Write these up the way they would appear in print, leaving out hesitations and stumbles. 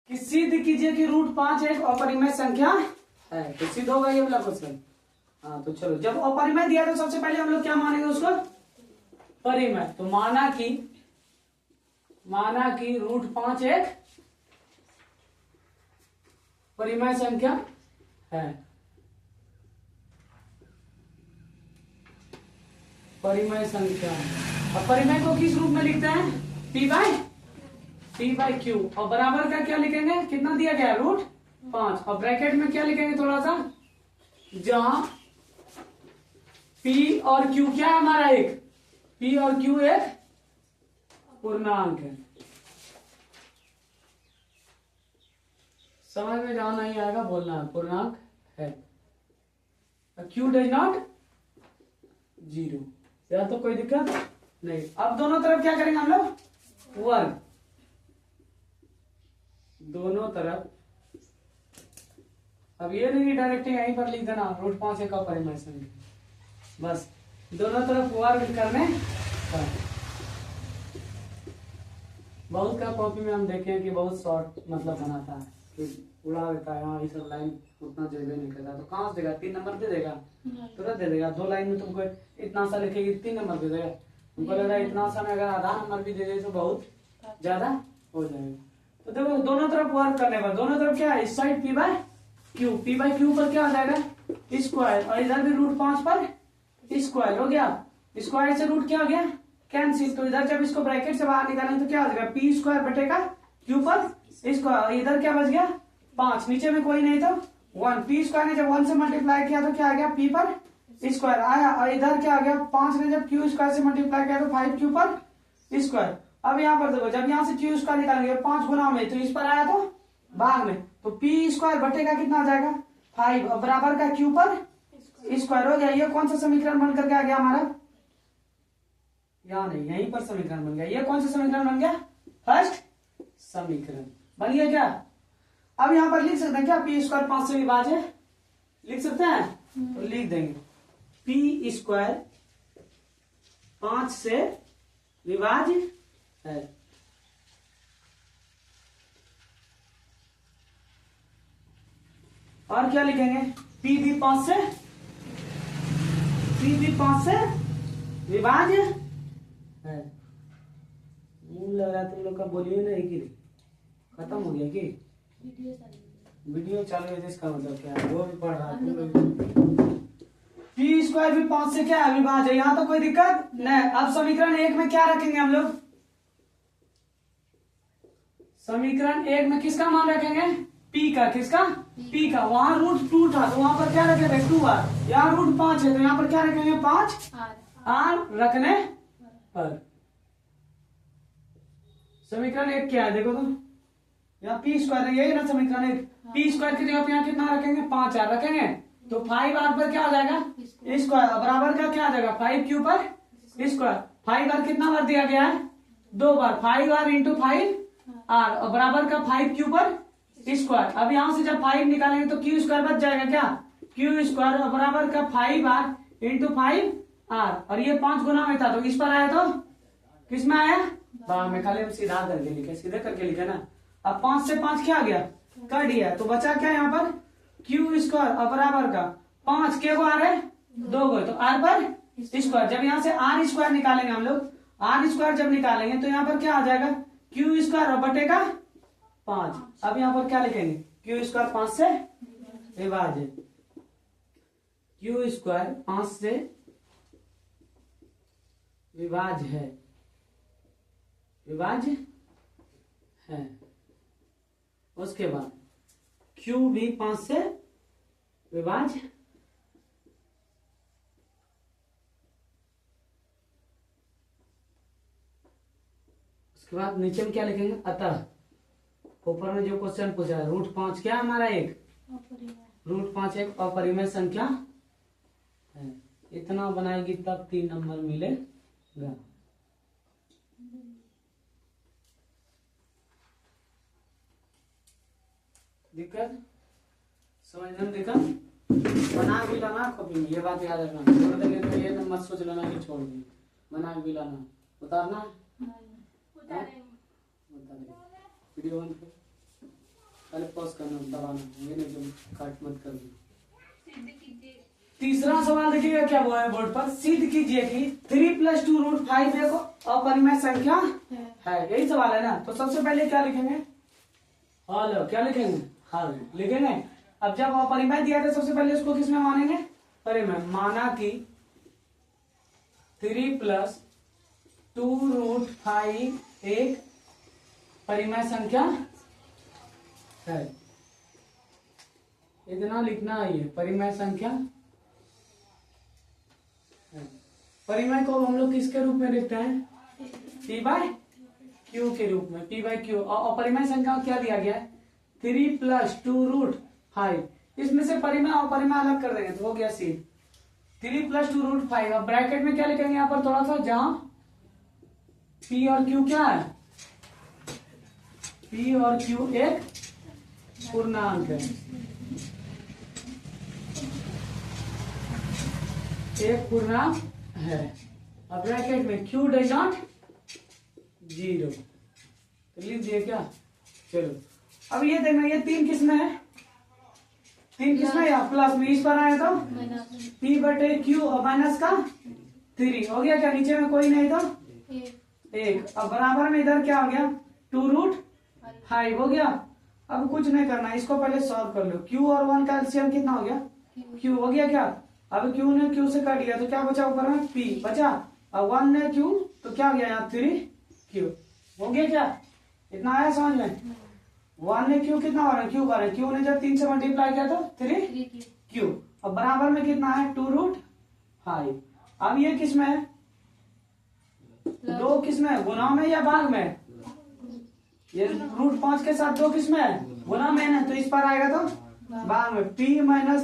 कि सिद्ध कीजिए कि √5 एक अपरिमेय संख्या है। तो सिद्ध होगा ये वाला क्वेश्चन। हाँ तो चलो, जब अपरिमेय दिया तो सबसे पहले हम लोग क्या मानेंगे उसको, परिमेय। तो माना कि √5 एक परिमेय संख्या है। परिमेय संख्या, अब परिमेय को किस रूप में लिखते हैं, p बाई क्यू। और बराबर का क्या लिखेंगे, कितना दिया गया √5। और ब्रैकेट में क्या लिखेंगे थोड़ा सा, जहां p और q क्या है हमारा, एक p और q एक पूर्णांक है। समझ में जहां नहीं आएगा बोलना पूर्णांक है। q डज नॉट 0, या तो कोई दिक्कत नहीं। अब दोनों तरफ क्या करेंगे हम लोग, वर्ग, दोनों तरफ। अब ये नहीं डायरेक्ट यहीं पर लिख देना √5 एक अपरिमेय संख्या, बस दोनों तरफ वर्ग करने पर। बहुत का कॉपी में हम देखें कि बहुत शॉर्ट मतलब बनाता है कि उड़ा देता है, हाँ ये सब लाइन उतना जेबे नहीं करता। तो कहाँ से देगा, 3 नंबर दे देगा, तुरंत दे देगा। 2 लाइन में तुमको इतना सा लिखेगी 3 नंबर दे देगा। तुमको लग रहा है इतना सा में अगर आधा नंबर भी दे दे तो बहुत ज्यादा हो जाएगा। तो देखो दोनों तरफ वर्क करने पर, दोनों तरफ क्या है, इस साइड p बाई क्यू पर क्या हो जाएगा स्क्वायर, और इधर भी √5 पर स्क्वायर हो गया। स्क्वायर से रूट क्या हो गया, कैंसिल। तो इधर जब इसको ब्रैकेट से बाहर निकालें तो क्या हो जाएगा, p² बटेगा q पर स्क्वायर। इधर क्या बच गया 5, नीचे में कोई नहीं तो 1। p² ने जब 1 से मल्टीप्लाई किया तो क्या आ गया, p पर स्क्वायर आया। और इधर क्या आ गया, 5 ने जब q² से मल्टीप्लाई किया तो 5q पर स्क्वायर। अब यहाँ पर देखो, जब यहाँ से q² निकालेंगे 5 गुना में, तो इस पर आया तो भाग में, तो p² बटेगा कितना आ जाएगा 5, और बराबर का q पर स्क्वायर हो गया। ये कौन सा समीकरण बन करके आ गया हमारा, यहाँ नहीं यहीं पर समीकरण बन गया। ये कौन सा समीकरण बन गया, फर्स्ट समीकरण बन गया क्या। अब यहाँ पर लिख सकते हैं क्या, p² 5 से विभाज्य, लिख सकते हैं। तो लिख देंगे p² 5 से विभाज्य है। और क्या लिखेंगे, p भी 5 से विभाज्य है। लग रहा है तुम लोग का बोलिए नहीं कि खत्म हो गया कि वीडियो चालू है, इसका मतलब क्या है, वो भी पढ़ रहा है। p² भी 5 से क्या है विभाज्य, यहाँ तो कोई दिक्कत नहीं। अब समीकरण 1 में क्या रखेंगे हम लोग, समीकरण 1 में किसका मान रखेंगे, p का, किसका p का। वहां √2 था तो वहां पर क्या रखेंगे 2r, यहाँ √5 है तो यहाँ पर क्या रखेंगे 5r रखने पर। समीकरण 1 क्या है देखो तो, यहाँ p² है, यही ना समीकरण 1। p² की जगह पे यहाँ कितना रखेंगे 5r रखेंगे, तो 5r पर क्या हो जाएगा स्क्वायर, बराबर का क्या आ जाएगा 5q पर स्क्वायर। 5r कितना बार दिया गया है 2 बार, 5r इंटू 5r, और बराबर का 5q पर स्क्वायर। अब यहाँ से जब 5 निकालेंगे तो q² बच जाएगा क्या, q², और बराबर का 5r इंटू 5r, और ये 5 गुना में था तो इस पर आया तो किस में आया बाहर में। खाली हम सीधा करके लिखे, सीधे करके लिखे ना। अब 5 से 5 क्या आ गया, कट गया, तो बचा क्या यहाँ पर q² और बराबर का 5 के को आ रहे 2 को, तो r पर स्क्वायर। जब यहाँ से r² निकालेंगे हम लोग, r² जब निकालेंगे तो यहाँ पर क्या आ जाएगा q² और बटेगा 5। अब यहाँ पर क्या लिखेंगे, q² 5 से विभाज्य, q² 5 से विभाज्य है, विभाज्य है। उसके बाद q भी 5 से विभाज्य, उसके बाद नीचे में क्या लिखेंगे, अतः। ऊपर में जो क्वेश्चन पूछा है √5 क्या हमारा एक √5 एक अपरिमेय संख्या है। इतना बनाएगी तब 3 नंबर मिलेगा। दिक्कत समझने में दिक्कत, बना भी लाना कॉपी में, ये बात याद रखना। छोड़ देंगे तो ये मत सोच लेना कि छोड़ दिए, बना भी लाना। उतारना वीडियो बंद कर। पहले पॉज करना, दबाना, ये नहीं तुम कट मत कर दो। तीसरा सवाल देखिएगा क्या हुआ है बोर्ड पर, सिद्ध कीजिए कि 3 + 2√5 एक अपरिमेय संख्या है। यही सवाल है ना। तो सबसे पहले क्या लिखेंगे, हेलो क्या लिखेंगे, हल लिखेंगे। अब जब अपरिमेय दिया था सबसे पहले उसको किसमें मानेंगे, परिमेय। माना कि 3 + 2√5 एक परिमेय संख्या है। इतना लिखना ही है, परिमेय संख्या है। परिमेय को हम लोग किसके रूप में लिखते हैं, P/Q के रूप में, P/Q। और अपरिमेय संख्या क्या दिया गया है, 3 + 2√5। इसमें से परिमेय और अपरिमेय अलग कर देंगे तो हो गया सी 3 + 2√5। अब ब्रैकेट में क्या लिखेंगे यहाँ पर थोड़ा सा, जहां P और Q क्या है, P और Q एक पूर्णांक है, एक पूर्णांक है। अब ब्रैकेट में Q ≠ 0 तो लिख दिए क्या। चलो अब ये देखना, ये 3 किसमें है, 3 किसमें या प्लस में, इस पर आया तो P/Q और माइनस का 3 हो गया क्या, नीचे में कोई नहीं तो 1। अब बराबर में इधर क्या हो गया, 2√5 हो गया। अब कुछ नहीं करना, इसको पहले सॉल्व कर लो। Q और 1 का एलसीएम कितना हो गया, Q हो गया क्या। अब Q ने Q से काट दिया तो क्या बचा, ऊपर में P बचा। अब 1 ने Q तो क्या हो गया यहाँ 3Q हो गया क्या, इतना आया समझ में। 1 ने Q कितना हो रहा है, Q कर रहे हैं, Q ने जब 3 से मल्टीप्लाई किया तो 3Q। अब बराबर में कितना है, 2√5। अब ये किसमें है, 2 किसमें है, गुना में या भाग में, ये √5 के साथ 2 किसमें है, गुना में है, तो इस पर आएगा तो भाग में, P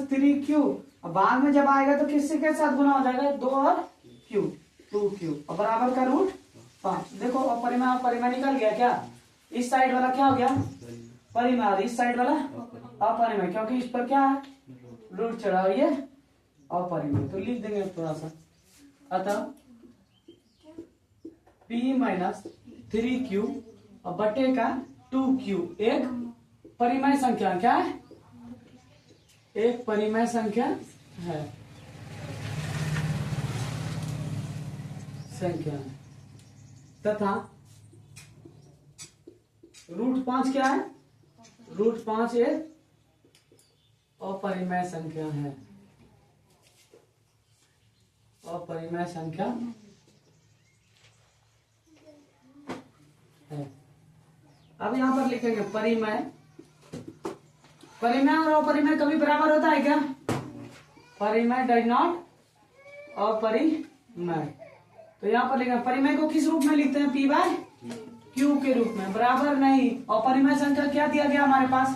- 3Q। अब भाग में जब आएगा तो किससे के साथ गुना हो जाएगा, 2 और Q, 2Q और बराबर का √5। देखो अपरिमेय और परिमेय निकल गया क्या, इस साइड वाला क्या हो गया परिमेय और इस साइड वाला अपरिमेय, क्योंकि इस पर क्या है रूट चढ़ा, ये अपरिमेय। तो लिख देंगे थोड़ा सा, अतः P - 3Q और बटे का 2Q एक परिमेय संख्या, क्या है, एक परिमेय संख्या है, संख्या है। तथा √5 क्या है, √5 एक अपरिमेय संख्या है, अपरिमेय संख्या है। अब यहां पर लिखेंगे परिमेय। परिमेय और अपरिमेय कभी बराबर होता है क्या, परिमेय डज नॉट अपरिमेय। तो यहाँ पर लिखेंगे परिमेय को किस रूप में लिखते हैं, P/Q के रूप में, बराबर नहीं। अपरिमेय संख्या क्या दिया गया हमारे पास,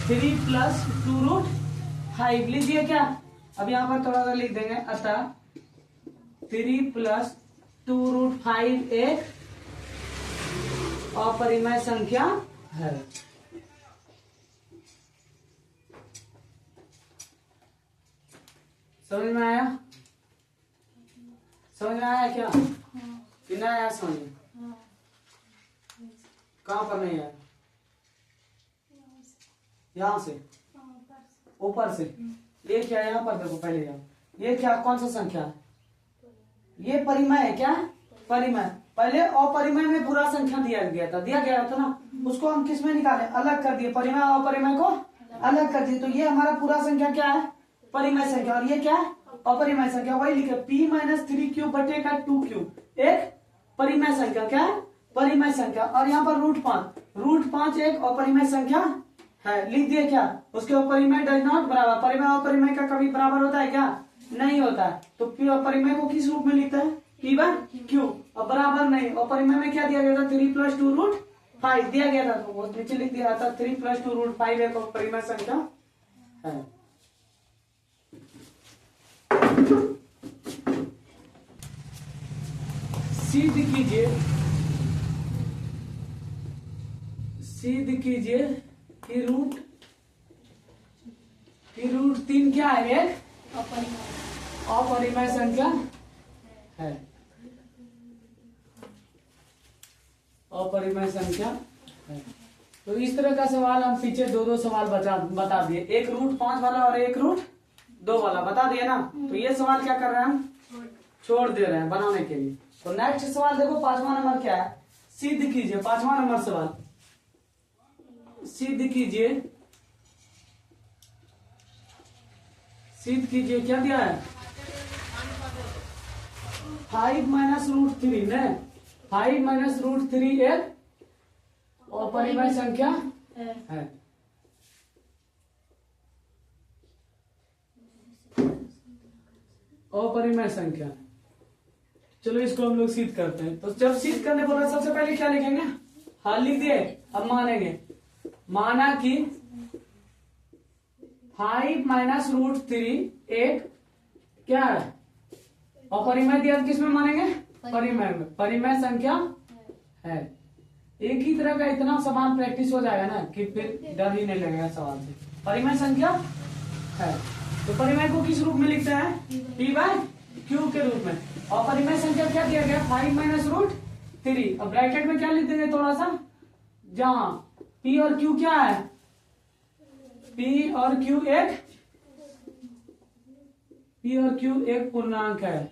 3 + 2√5 लिख दिया क्या। अब यहाँ पर थोड़ा सा लिख देंगे, अतः 3 + 2√5 एक अपरिमेय संख्या है। समझ में आया, समझ में आया क्या, कि नहीं आया समझ में, कहाँ पर नहीं आया, यहाँ से ऊपर से, ये क्या यहाँ पर देखो पहले यहाँ, ये क्या कौन सा संख्या है, ये परिमेय है क्या, परिमेय। पहले अपरिमेय में पूरा संख्या दिया गया था ना, उसको हम किस में निकाले, अलग कर दिए, परिमेय और अपरिमेय को अलग कर दिए। तो ये हमारा पूरा संख्या क्या है, परिमेय संख्या, और ये क्या है अपरिमेय संख्या। वही लिखे P - 3Q बटे का 2Q एक परिमेय संख्या, क्या है परिमेय संख्या। और यहाँ पर √5 एक अपरिमेय संख्या है, लिख दिए क्या, उसके अपरिमेय डज नॉट बराबर, परिमेय और अपरिमेय का कभी बराबर होता है क्या, नहीं होता है। तो अपरिमेय को किस रूप में लिखते हैं, P/Q और बराबर नहीं। अपरिमेय में क्या दिया गया था, 3 + 2√5 दिया गया था, तो वो नीचे लिख दिया था 3 + 2√5 एक अपरिमेय संख्या है। सिद्ध कीजिए कि √3 क्या है, एक अपरिमेय संख्या है, अपरिमेय संख्या है। तो इस तरह का सवाल हम पीछे दो दो सवाल बता दिए, एक रूट 5 वाला और एक रूट 2 वाला बता दिए ना। तो ये सवाल क्या कर रहे हैं हम, छोड़ दे रहे हैं बनाने के लिए। तो नेक्स्ट सवाल देखो 5वां नंबर क्या है, सिद्ध कीजिए। 5वां नंबर सवाल, सिद्ध कीजिए, सिद्ध कीजिए। क्या दिया है, 5 माइनस रूट 3 ने, 5 माइनस रूट 3 एक अपरिमेय संख्या है। अपरिमेय संख्या। चलो इसको हम लोग सिद्ध करते हैं। तो जब सिद्ध करने बोला सबसे पहले क्या लिखेंगे, हल लिख दिए, अब मानेंगे। माना कि 5 माइनस रूट 3 एक क्या है, अपरिमेय दिया, किसमें मानेंगे, परिमेय में, परिमेय संख्या है। एक ही तरह का इतना सवाल प्रैक्टिस हो जाएगा ना कि फिर डर ही नहीं लगेगा सवाल से। परिमेय संख्या है, तो परिमेय को किस रूप में लिखते हैं, p बाय q के रूप में। और परिमेय संख्या क्या दिया गया, 5 माइनस रूट 3। अब ब्रैकेट में क्या लिख देंगे थोड़ा सा, जहां p और q क्या है, p और q एक पूर्णांक है,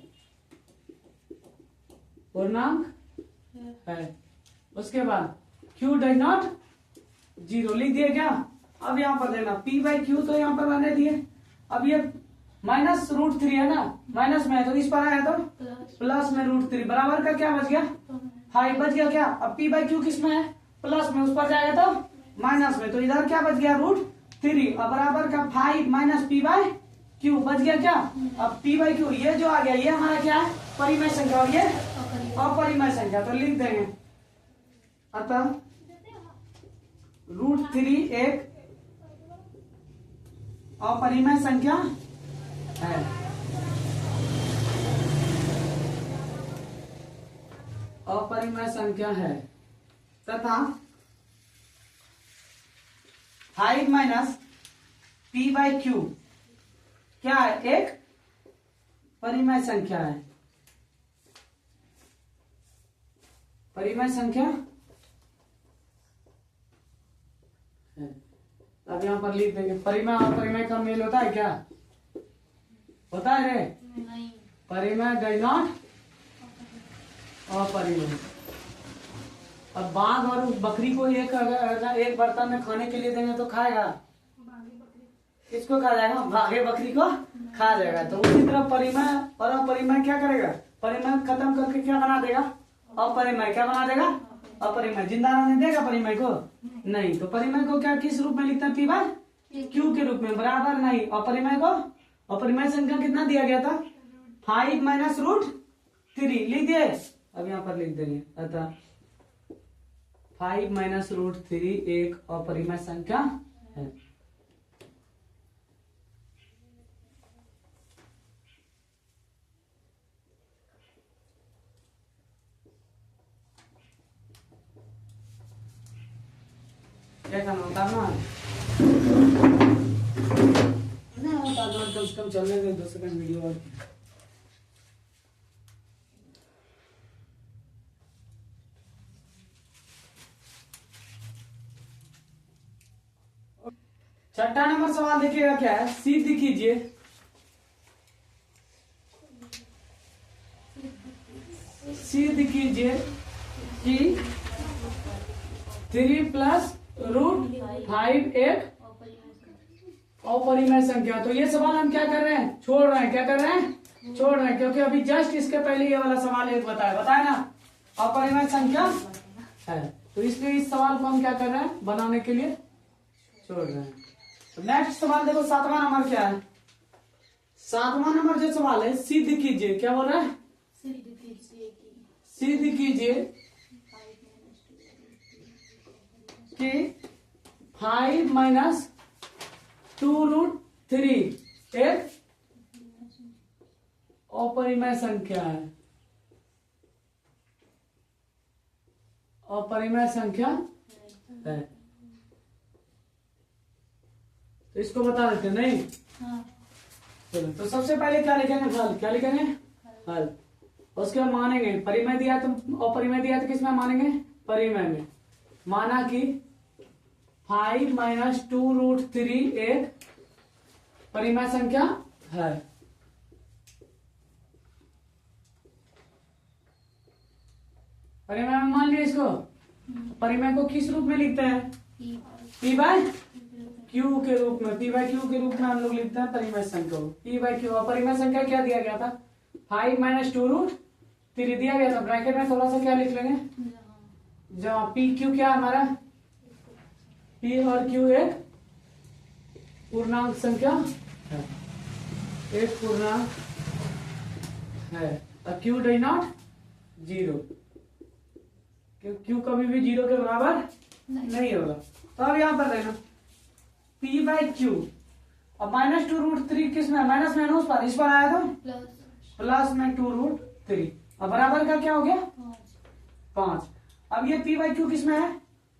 पूर्णांक है। उसके बाद q डज नॉट 0 लिख दिए क्या। अब यहाँ पर देना p बाई क्यू, तो यहाँ पर रहने दिए। अब ये माइनस रूट 3 है ना, माइनस में है, तो इस पर आया तो प्लस में रूट 3 बराबर का क्या बच गया, 5 बच गया क्या। अब p बाई क्यू किस में है, प्लस में, उस पर जाएगा तो माइनस में, तो इधर क्या बच गया, रूट 3। अब बराबर का 5 माइनस p बाई क्यू बच गया क्या। अब p बाई क्यू ये जो आ गया, ये हमारा क्या है, परिमेय संख्या, और ये अपरिमेय संख्या। तो लिख देंगे, अतः रूट 3 एक अपरिमेय संख्या है। अपरिमेय संख्या है तथा 5 माइनस p बाई क्यू क्या है, एक परिमेय संख्या है, परिमेय संख्या है। अब यहाँ पर लिख देंगे, परिमेय और परिमेय का मेल होता है क्या, होता है रे, नहीं, परिमेय डज नॉट अपरिमेय। अब बाघ और बकरी को एक बर्तन में खाने के लिए देंगे तो खाएगा, किसको खा जाएगा, भागे बकरी को खा जाएगा। तो उसी तरह परिमेय और अपरिमेय क्या करेगा, परिमेय खत्म करके क्या बना देगा, अपरिमेय। क्या बना देगा, अपरिमेय। जिंदा रहने देगा परिमेय को, नहीं। तो परिमेय को क्या किस रूप में लिखते हैं, p बाय क्यू के रूप में, बराबर नहीं। अपरिमेय को, अपरिमेय संख्या कितना दिया गया था, 5 माइनस रूट 3 लिख दिए। अब यहाँ पर लिख देंगे, अतः 5 माइनस रूट 3 एक अपरिमेय संख्या है। क्या करना होता है ना, कम से कम चलने दे 2 सेकंड वीडियो और। छठा नंबर सवाल देखिएगा क्या है, सिद्ध कीजिए, सिद्ध कीजिए कि 3 प्लस रूट 5 एक अपरिमेय संख्या। तो ये सवाल हम क्या कर रहे हैं, छोड़ रहे हैं। क्या कर रहे हैं, छोड़ रहे हैं, क्योंकि अभी जस्ट इसके पहले ये वाला सवाल एक बताया ना, अपरिमेय संख्या है। तो इसलिए इस सवाल को हम क्या कर रहे हैं, बनाने के लिए छोड़ रहे हैं। तो नेक्स्ट सवाल देखो, 7वां नंबर क्या है। 7वां नंबर जो सवाल है, सिद्ध कीजिए। क्या बोल रहा है, सिद्ध कीजिए कि 5 माइनस 2 रूट 3 एक अपरिमेय संख्या है, अपरिमेय संख्या है। तो इसको बता देते नहीं, हाँ। चलो, तो सबसे पहले क्या लिखेंगे, हल। क्या लिखेंगे, हल। उसके बाद मानेंगे, परिमेय दिया तो अपरिमेय दिया तो किसमें मानेंगे, परिमेय में। माना कि 5 माइनस 2√3 एक परिमेय संख्या है। परिमेय में मान लिया इसको, परिमेय को किस रूप में लिखते हैं? P बाय Q के रूप में, P बाय Q के रूप में हम लोग लिखते हैं परिमेय संख्या को, P बाय Q। और परिमेय संख्या क्या दिया गया था? 5 माइनस 2√3 दिया गया था। ब्रैकेट में थोड़ा सा क्या लिख लेंगे, जहाँ P Q क्या हमारा, P और Q एक पूर्णांक संख्या है, एक पूर्णांक है। और Q डज नॉट 0, Q कभी भी 0 के बराबर नहीं होगा। तो अब यहाँ पर देखना P बाय Q और माइनस 2√3 किस में, माइनस में उस पर, इस पर आया था प्लस में 2√3 और बराबर का क्या हो गया 5। अब ये P बाय Q किस में है,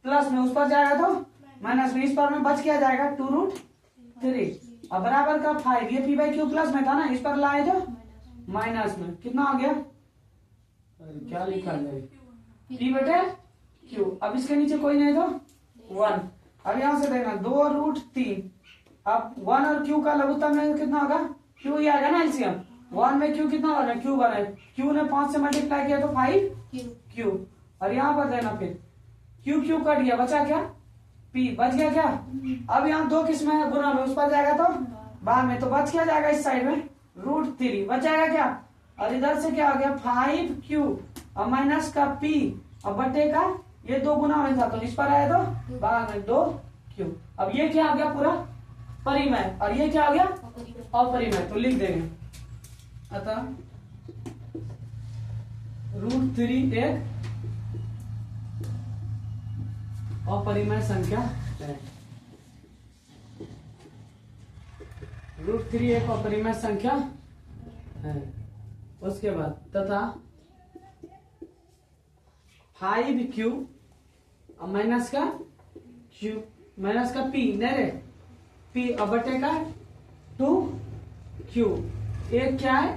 प्लस में, उस पर जाएगा तो माइनस में, इस पर में बच क्या जाएगा 2√3 और बराबर का 5। ये P बाय Q प्लस में था ना, इस पर लाए तो माइनस में, कितना आ गया, अरे क्या लिखा है, P बटे Q। अब इसके नीचे कोई नहीं तो 1। अब यहां से देखना 2√3, अब 1 और Q का लघुत्तम में कितना होगा, Q ही आएगा ना एलसीएम। 1 में Q कितना होगा, Q बने, Q ने 5 से मल्टीप्लाई किया तो 5Q। और यहाँ पर देना फिर Q कट गया, बचा क्या P, बच गया क्या। अब यहाँ 2 किस में है, गुना में, उस पर जाएगा तो बाहर में, तो बच क्या जाएगा इस साइड में √3 बच जाएगा क्या। और इधर से क्या हो गया 5Q और माइनस का P और बटे का ये 2 गुना में था तो इस पर आया तो बाहर में 2Q। अब ये क्या आ गया पूरा परिमेय और ये क्या आ गया अपरिमेय, तो लिख देंगे अतः √3 एक अपरिमेय संख्या है। √3 एक अपरिमेय संख्या है। उसके बाद तथा 5Q और माइनस का Q, माइनस का P नहीं रे, P और बटे का 2Q एक क्या है,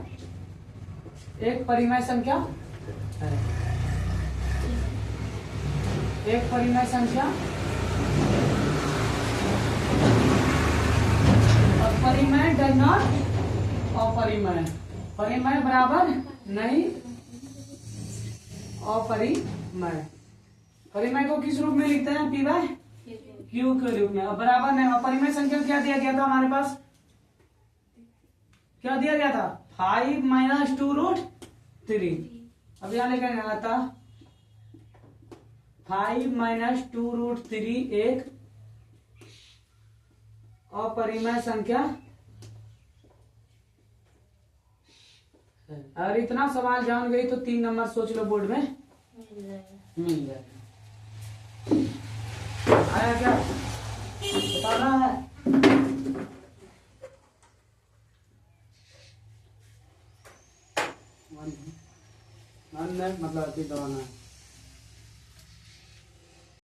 एक परिमेय संख्या है, एक परिमेय संख्या और परिमेय डज नॉट अपरिमेय, परिमेय बराबर नहीं अपरिमेय। परिमेय को किस रूप में लिखते हैं, P बाय Q के रूप में, और बराबर नहीं। अपरिमेय संख्या क्या दिया गया था हमारे पास, क्या दिया गया था 5 माइनस 2√3। अब यहां लेकर आया था 5 माइनस 2√3 एक अपरिमेय संख्या। अगर इतना सवाल जान गई तो 3 नंबर सोच लो बोर्ड में मिल जाएगा। आया क्या बताना है, मतलब अति दबाना है।